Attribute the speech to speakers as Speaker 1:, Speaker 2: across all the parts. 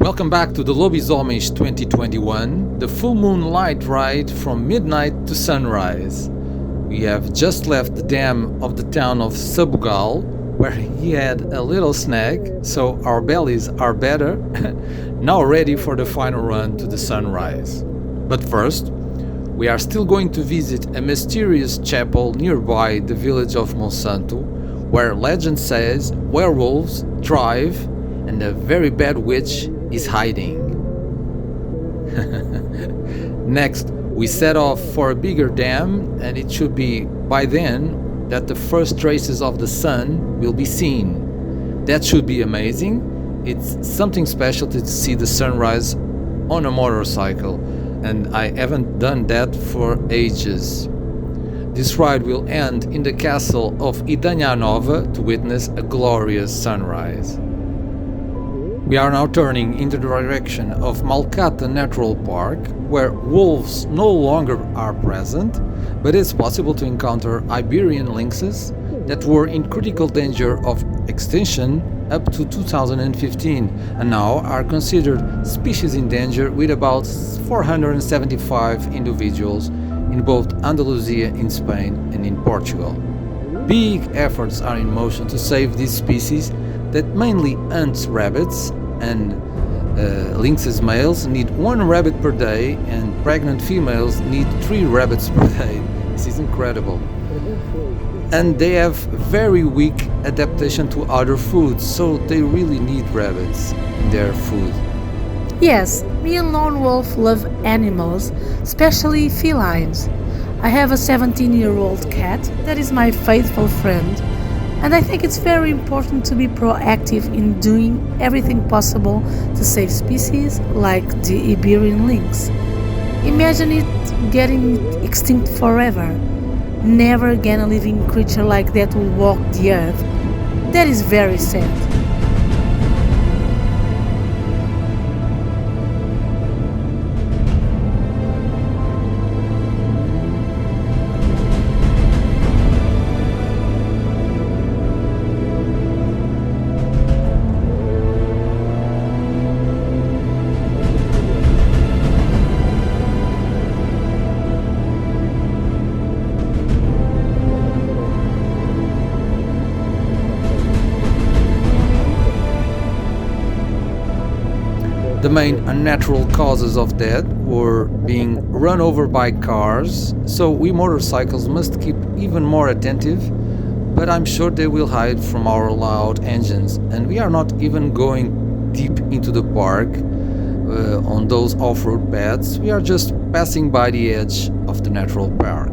Speaker 1: Welcome back to the Lobisomens 2021, the full moon light ride from midnight to sunrise. We have just left the dam of the town of Sabugal, where he had a little snack, so our bellies are better, now ready for the final run to the sunrise. But first, we are still going to visit a mysterious chapel nearby the village of Monsanto, where legend says werewolves thrive and a very bad witch is hiding. Next, we set off for a bigger dam, and it should be by then that the first traces of the sun will be seen. That should be amazing. It's something special to see the sunrise on a motorcycle, and I haven't done that for ages. This ride will end in the Castle of Idanha-a-Nova to witness a glorious sunrise. We are now turning in the direction of Malcata Natural Park, where wolves no longer are present, but it's possible to encounter Iberian lynxes that were in critical danger of extinction up to 2015 and now are considered species in danger, with about 475 individuals in both Andalusia in Spain and in Portugal. Big efforts are in motion to save these species that mainly hunts rabbits, and lynxes males need 1 rabbit per day and pregnant females need 3 rabbits per day. This is incredible. And they have very weak adaptation to other foods, so they really need rabbits in their food.
Speaker 2: Yes, me and Lone Wolf love animals, especially felines. I have a 17-year-old cat that is my faithful friend, and I think it's very important to be proactive in doing everything possible to save species like the Iberian lynx. Imagine it getting extinct forever. Never again a living creature like that will walk the earth. That is very sad.
Speaker 1: The main unnatural causes of death were being run over by cars, so we motorcycles must keep even more attentive, but I'm sure they will hide from our loud engines, and we are not even going deep into the park on those off-road paths. We are just passing by the edge of the natural park.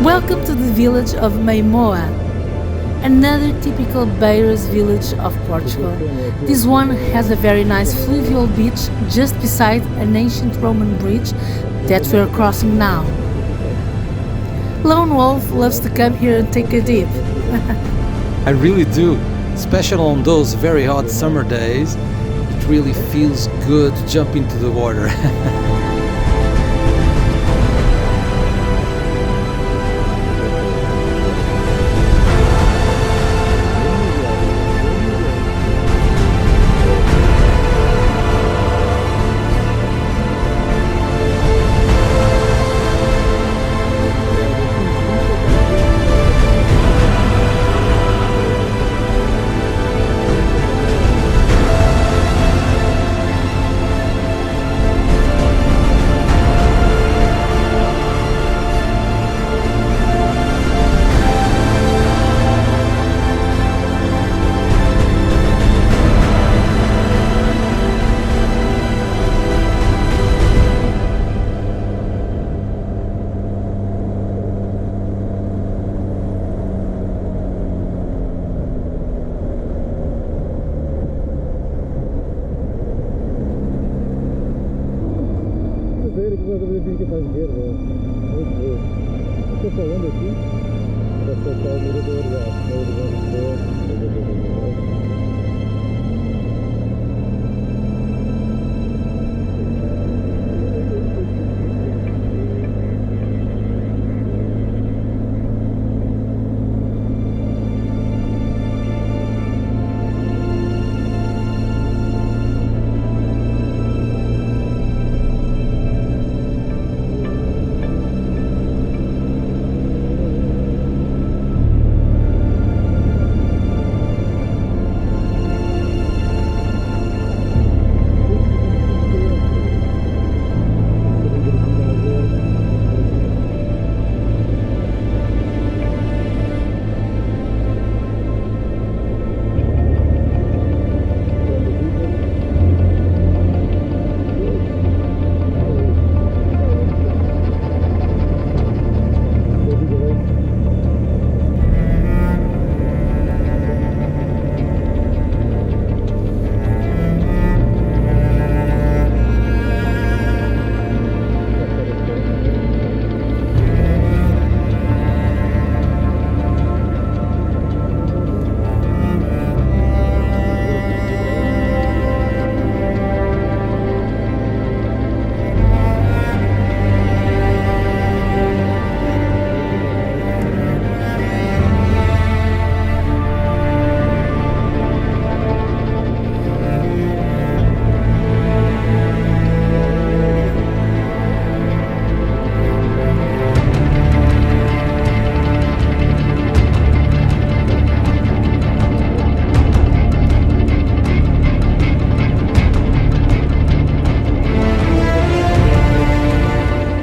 Speaker 2: Welcome to the village of Meimoa, another typical Beiras village of Portugal. This one has a very nice fluvial beach just beside an ancient Roman bridge that we are crossing now. Lone Wolf loves to come here and take a dip.
Speaker 1: I really do, especially on those very hot summer days. it really feels good to jump into the water.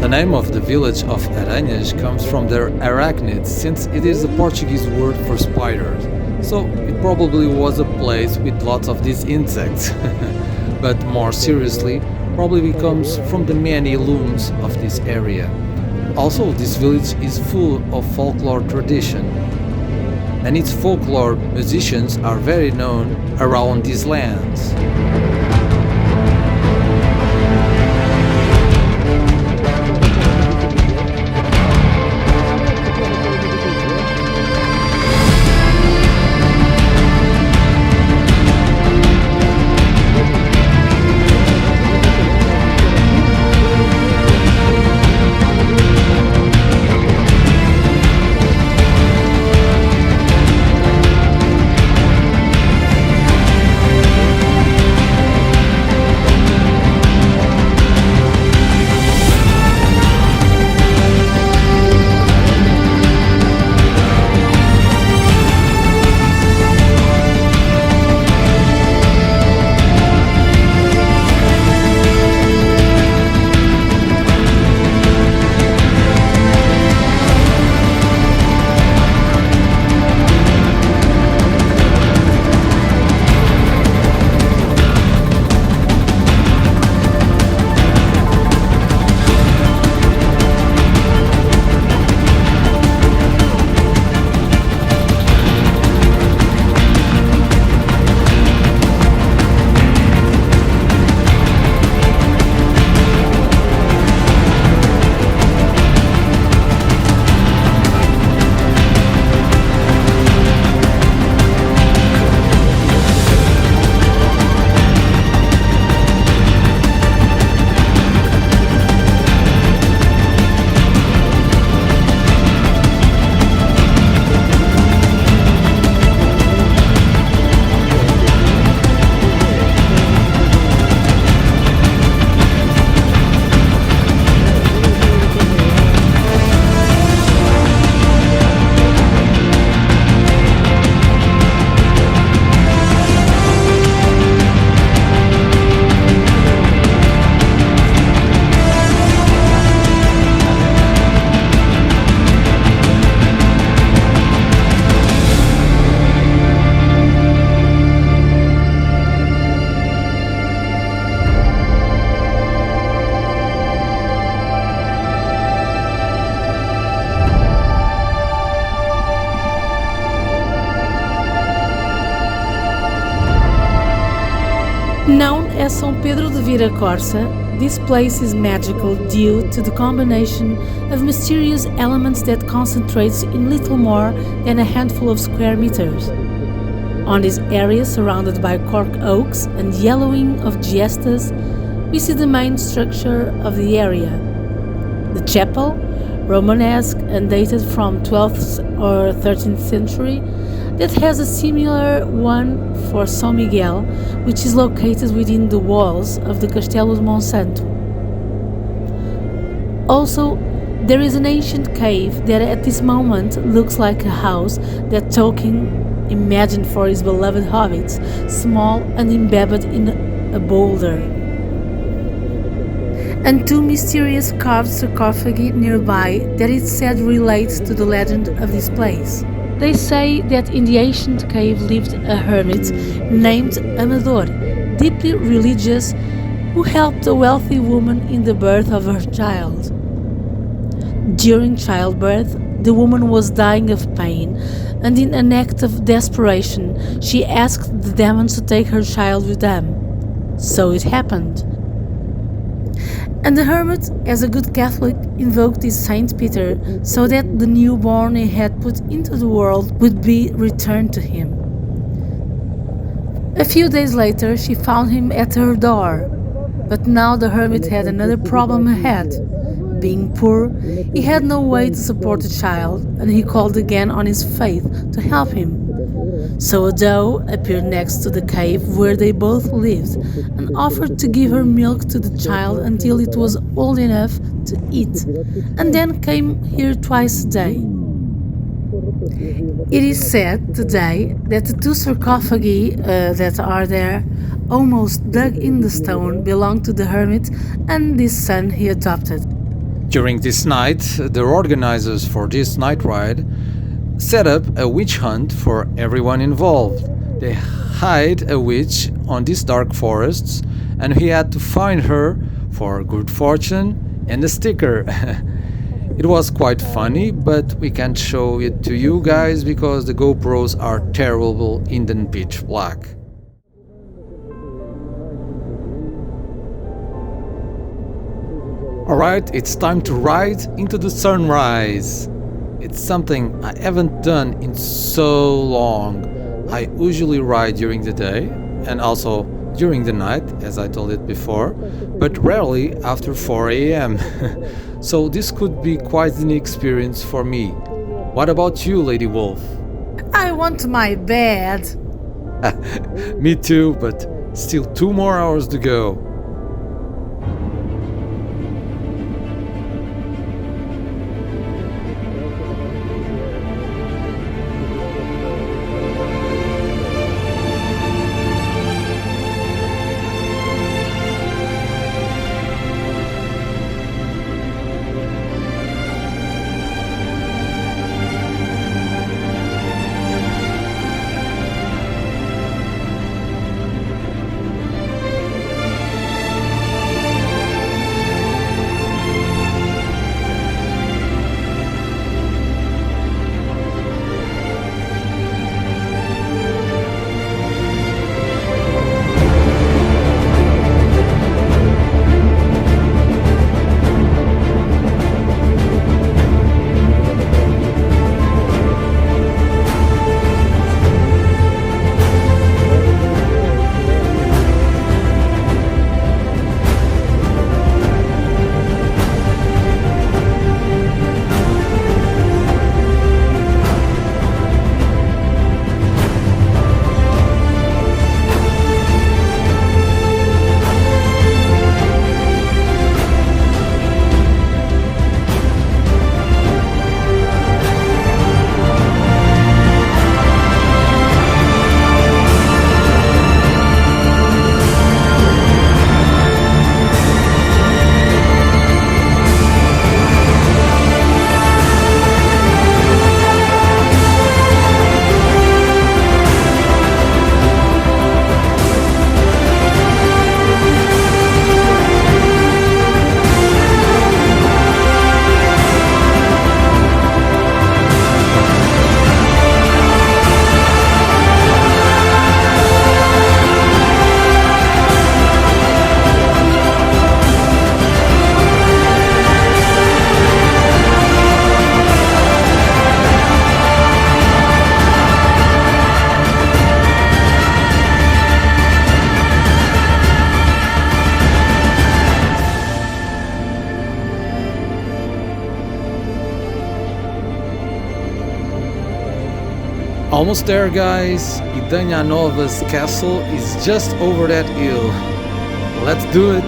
Speaker 1: The name of the village of Aranhas comes from their arachnids, since it is the Portuguese word for spiders. So it probably was a place with lots of these insects. But more seriously, probably comes from the many looms of this area. Also, this village is full of folklore tradition, and its folklore musicians are very known around these lands.
Speaker 2: Known as São Pedro de Vir-a-Corsa, this place is magical due to the combination of mysterious elements that concentrates in little more than a handful of square meters. On this area surrounded by cork oaks and yellowing of giestas, we see the main structure of the area. The chapel, Romanesque and dated from 12th or 13th century, that has a similar one for São Miguel, which is located within the walls of the Castelo de Monsanto. Also, there is an ancient cave that at this moment looks like a house that Tolkien imagined for his beloved hobbits, small and embedded in a boulder. And two mysterious carved sarcophagi nearby that it said relates to the legend of this place. They say that in the ancient cave lived a hermit named Amador, deeply religious, who helped a wealthy woman in the birth of her child. During childbirth, the woman was dying of pain, and in an act of desperation, she asked the demons to take her child with them. So it happened. And the hermit, as a good Catholic, invoked his Saint Peter so that the newborn he had put into the world would be returned to him. A few days later, she found him at her door. But now the hermit had another problem ahead. Being poor, he had no way to support the child, and he called again on his faith to help him. So a doe appeared next to the cave where they both lived and offered to give her milk to the child until it was old enough to eat, and then came here twice a day. It is said today that the two sarcophagi that are there, almost dug in the stone, belong to the hermit and this son he adopted.
Speaker 1: During this night, the organizers for this night ride set up a witch hunt for everyone involved. They hide a witch on these dark forests, and we had to find her for good fortune and a sticker. It was quite funny, but we can't show it to you guys because the GoPros are terrible in the pitch black. Alright, it's time to ride into the sunrise. It's something I haven't done in so long. I usually ride during the day and also during the night, as I told it before, but rarely after 4 a.m. So this could be quite an experience for me. What about you, Lady Wolf?
Speaker 2: I want my bed.
Speaker 1: Me too, but still 2 more hours to go. Almost there, guys. Idanha-a-Nova's castle is just over that hill. Let's do it.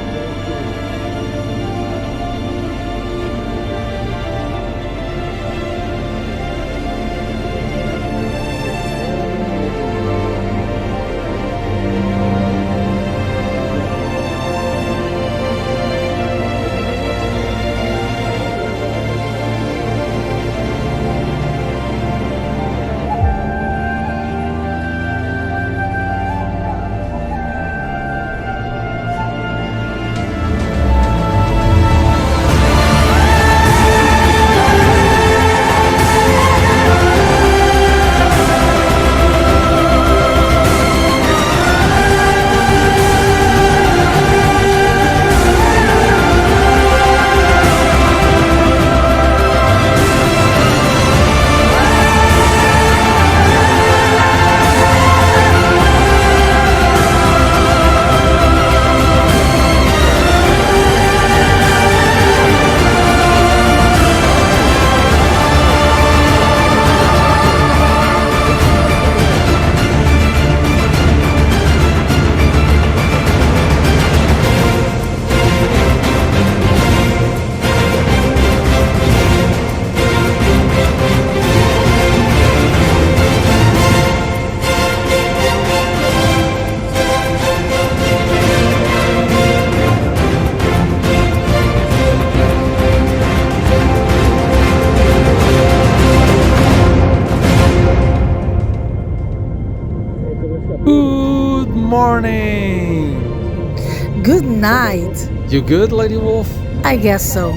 Speaker 1: Good morning!
Speaker 2: Good night.
Speaker 1: You good, Lady Wolf?
Speaker 2: I guess so.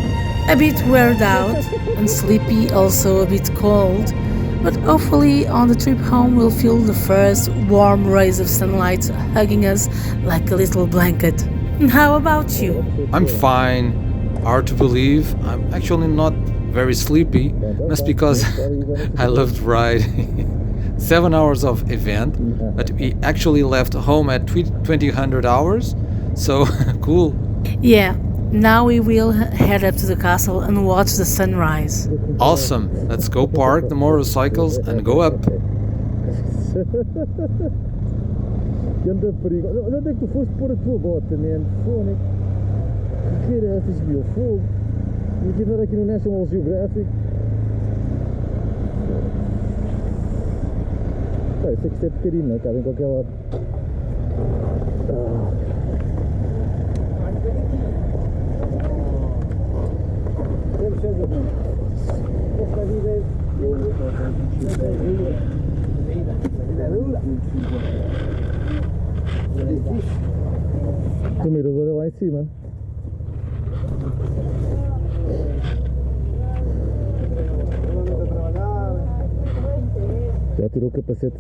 Speaker 2: A bit weared out and sleepy, also a bit cold, but hopefully on the trip home we'll feel the first warm rays of sunlight hugging us like a little blanket. And how about you?
Speaker 1: I'm fine. Hard to believe. I'm actually not very sleepy. That's because I loved riding. 7 hours of event, but we actually left home at 2000 hours, so cool.
Speaker 2: Yeah, now we will head up to the castle and watch the sunrise.
Speaker 1: Awesome. Let's go park the motorcycles and go up.
Speaker 3: Ganda perigo. Onde é que tu foste pôr a tua bota, man? Fone. Que era essas, meu? Fogo. E aqui não era aqui no National Geographic. Pá, eu sei que isto é pequenino, não é? Cabe em qualquer lado. O mirador é lá em cima. Já tirou o capacete.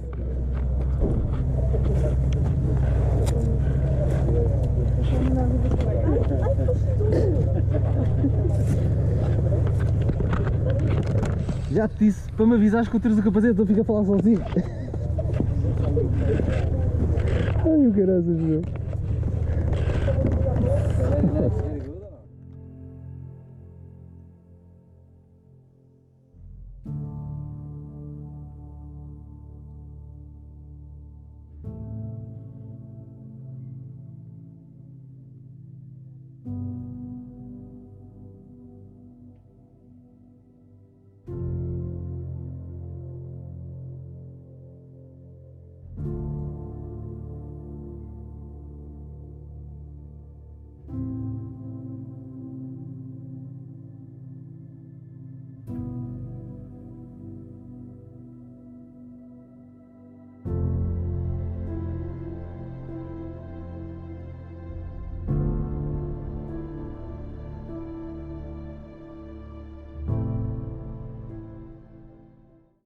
Speaker 3: Já te disse para me avisares que eu tiro o capacete, eu fico a falar sozinho. Ai, o caraças, meu.